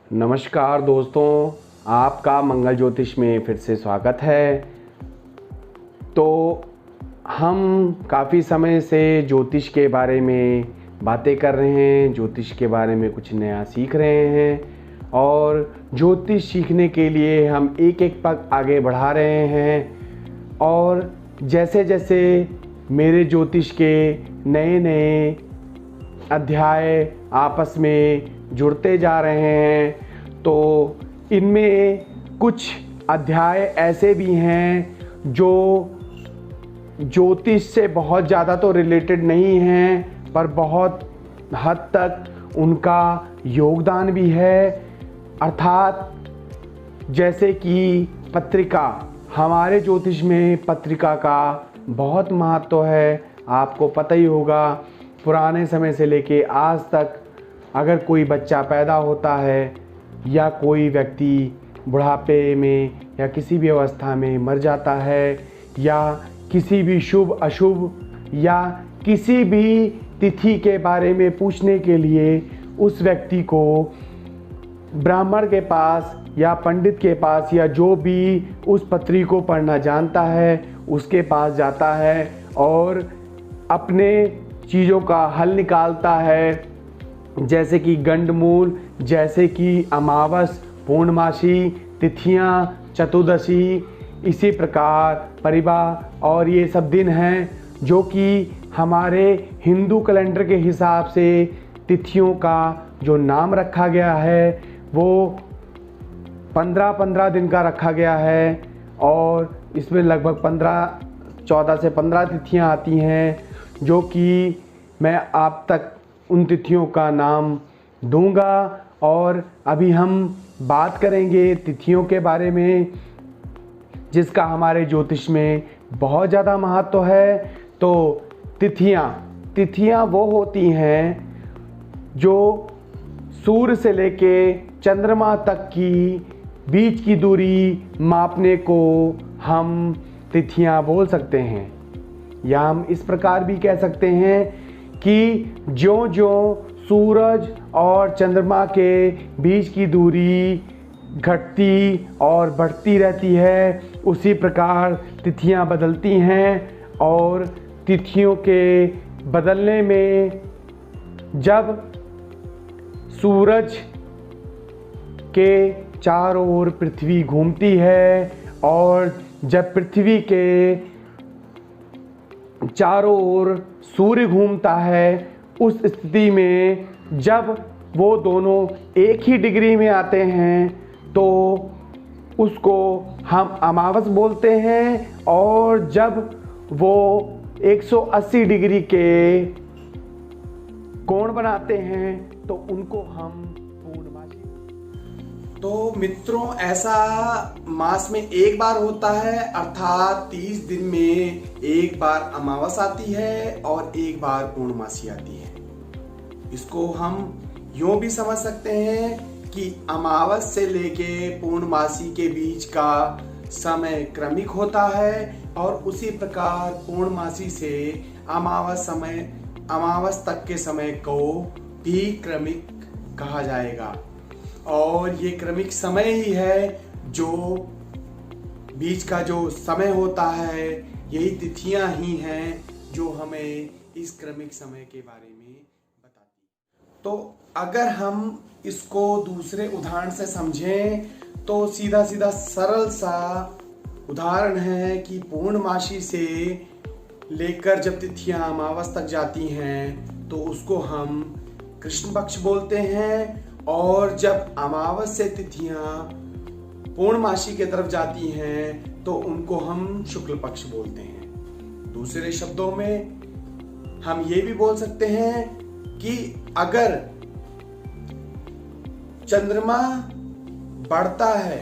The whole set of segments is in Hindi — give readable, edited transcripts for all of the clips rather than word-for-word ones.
नमस्कार दोस्तों, आपका मंगल ज्योतिष में फिर से स्वागत है। तो हम काफ़ी समय से ज्योतिष के बारे में बातें कर रहे हैं, ज्योतिष के बारे में कुछ नया सीख रहे हैं और ज्योतिष सीखने के लिए हम एक एक पग आगे बढ़ा रहे हैं। और जैसे जैसे मेरे ज्योतिष के नए नए अध्याय आपस में जुड़ते जा रहे हैं, तो इनमें कुछ अध्याय ऐसे भी हैं जो ज्योतिष से बहुत ज़्यादा तो रिलेटेड नहीं हैं, पर बहुत हद तक उनका योगदान भी है। अर्थात जैसे कि पत्रिका, हमारे ज्योतिष में पत्रिका का बहुत महत्व है। आपको पता ही होगा, पुराने समय से लेके आज तक अगर कोई बच्चा पैदा होता है या कोई व्यक्ति बुढ़ापे में या किसी भी अवस्था में मर जाता है या किसी भी शुभ अशुभ या किसी भी तिथि के बारे में पूछने के लिए उस व्यक्ति को ब्राह्मण के पास या पंडित के पास या जो भी उस पत्री को पढ़ना जानता है उसके पास जाता है और अपने चीज़ों का हल निकालता है। जैसे कि गंडमूल, जैसे कि अमावस, पूर्णमासी, तिथियां, चतुर्दशी, इसी प्रकार परिवार और ये सब दिन हैं जो कि हमारे हिंदू कैलेंडर के हिसाब से तिथियों का जो नाम रखा गया है वो 15-15 दिन का रखा गया है और इसमें लगभग 14 से 15 तिथियां आती हैं, जो कि मैं आप तक उन तिथियों का नाम दूंगा। और अभी हम बात करेंगे तिथियों के बारे में, जिसका हमारे ज्योतिष में बहुत ज़्यादा महत्व है। तो तिथियां वो होती हैं जो सूर्य से लेके चंद्रमा तक की बीच की दूरी मापने को हम तिथियां बोल सकते हैं। या हम इस प्रकार भी कह सकते हैं कि ज्यों-ज्यों सूरज और चंद्रमा के बीच की दूरी घटती और बढ़ती रहती है, उसी प्रकार तिथियां बदलती हैं। और तिथियों के बदलने में जब सूरज के चारों ओर पृथ्वी घूमती है और जब पृथ्वी के चारों ओर सूर्य घूमता है, उस स्थिति में जब वो दोनों एक ही डिग्री में आते हैं तो उसको हम अमावस बोलते हैं। और जब वो 180 डिग्री के कोण बनाते हैं तो उनको हम पूर्णमासी। तो मित्रों, ऐसा मास में एक बार होता है, अर्थात 30 दिन में एक बार अमावस आती है और एक बार पूर्णमासी आती है। इसको हम यूं भी समझ सकते हैं कि अमावस से लेके पूर्णमासी के बीच का समय क्रमिक होता है और उसी प्रकार पूर्णमासी से अमावस तक के समय को भी क्रमिक कहा जाएगा। और ये क्रमिक समय ही है, जो बीच का जो समय होता है, यही तिथियां ही हैं जो हमें इस क्रमिक समय के बारे में बताती। तो अगर हम इसको दूसरे उदाहरण से समझें तो सीधा सीधा सरल सा उदाहरण है कि पूर्णमासी से लेकर जब तिथियां अमावस तक जाती हैं तो उसको हम कृष्ण पक्ष बोलते हैं, और जब अमावस से तिथियां पूर्णमासी की तरफ जाती हैं तो उनको हम शुक्ल पक्ष बोलते हैं। दूसरे शब्दों में हम ये भी बोल सकते हैं कि अगर चंद्रमा बढ़ता है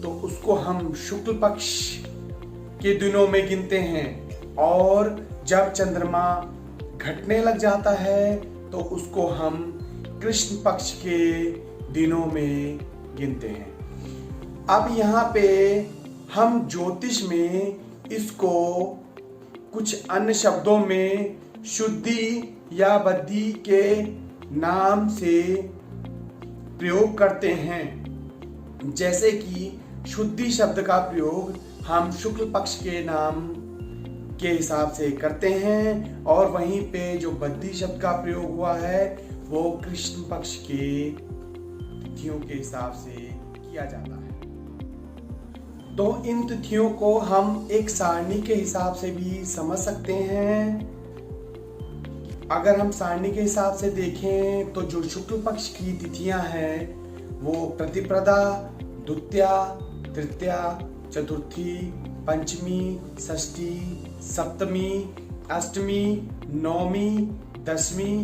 तो उसको हम शुक्ल पक्ष के दिनों में गिनते हैं, और जब चंद्रमा घटने लग जाता है तो उसको हम कृष्ण पक्ष के दिनों में गिनते हैं। अब यहाँ पे हम ज्योतिष में इसको कुछ अन्य शब्दों में शुद्धि या बद्धि के नाम से प्रयोग करते हैं। जैसे कि शुद्धि शब्द का प्रयोग हम शुक्ल पक्ष के नाम के हिसाब से करते हैं, और वहीं पे जो बद्धी शब्द का प्रयोग हुआ है वो कृष्ण पक्ष के तिथियों के हिसाब से किया जाता है। तो इन तिथियों को हम एक सारणी के हिसाब से भी समझ सकते हैं। अगर हम सारणी के हिसाब से देखें तो जो शुक्ल पक्ष की तिथियां हैं वो प्रतिप्रदा, द्वितीया, तृतीया, चतुर्थी, पंचमी, षष्ठी, सप्तमी, अष्टमी, नवमी, दशमी,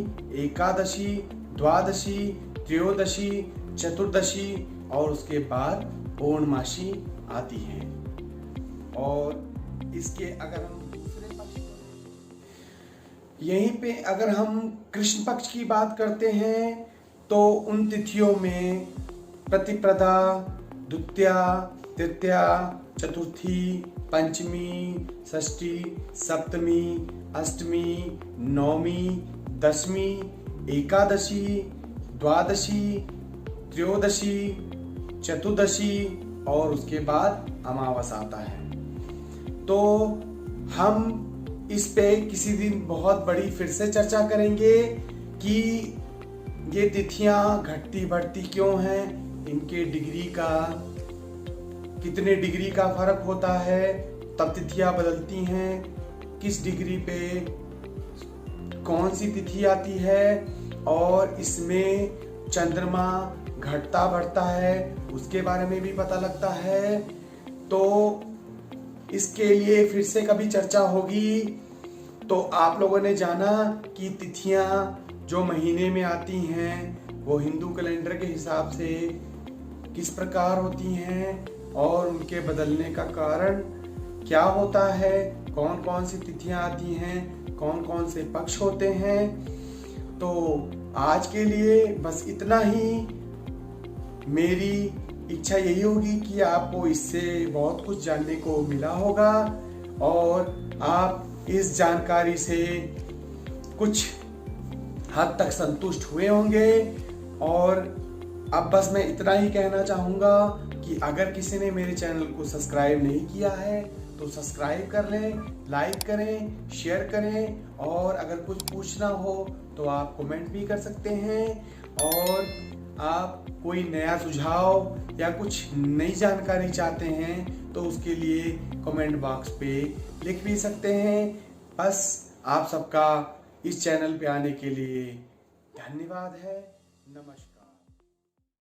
एकादशी, द्वादशी, त्रयोदशी, चतुर्दशी और उसके बाद पूर्णमासी आती है। और इसके अगर हम दूसरे पक्ष यहीं पे अगर हम कृष्ण पक्ष की बात करते हैं तो उन तिथियों में प्रतिप्रदा, द्वितीया, तृतीया, चतुर्थी, पंचमी, षष्ठी, सप्तमी, अष्टमी, नवमी, दशमी, एकादशी, द्वादशी, त्रयोदशी, चतुर्दशी और उसके बाद अमावस आता है। तो हम इस पे किसी दिन बहुत बड़ी फिर से चर्चा करेंगे कि ये तिथियां घटती बढ़ती क्यों हैं, इनके डिग्री का कितने डिग्री का फर्क होता है, तब तिथियां बदलती हैं, किस डिग्री पे कौन सी तिथि आती है, और इसमें चंद्रमा घटता बढ़ता है उसके बारे में भी पता लगता है। तो इसके लिए फिर से कभी चर्चा होगी। तो आप लोगों ने जाना कि तिथियां जो महीने में आती हैं वो हिंदू कैलेंडर के हिसाब से किस प्रकार होती हैं और उनके बदलने का कारण क्या होता है, कौन कौन सी तिथियां आती हैं, कौन कौन से पक्ष होते हैं। तो आज के लिए बस इतना ही। मेरी इच्छा यही होगी कि आपको इससे बहुत कुछ जानने को मिला होगा और आप इस जानकारी से कुछ हद तक संतुष्ट हुए होंगे। और अब बस मैं इतना ही कहना चाहूँगा कि अगर किसी ने मेरे चैनल को सब्सक्राइब नहीं किया है तो सब्सक्राइब कर लें, लाइक करें, शेयर करें, और अगर कुछ पूछना हो तो आप कमेंट भी कर सकते हैं। और आप कोई नया सुझाव या कुछ नई जानकारी चाहते हैं तो उसके लिए कमेंट बॉक्स पे लिख भी सकते हैं। बस आप सबका इस चैनल पे आने के लिए धन्यवाद है। नमस्कार।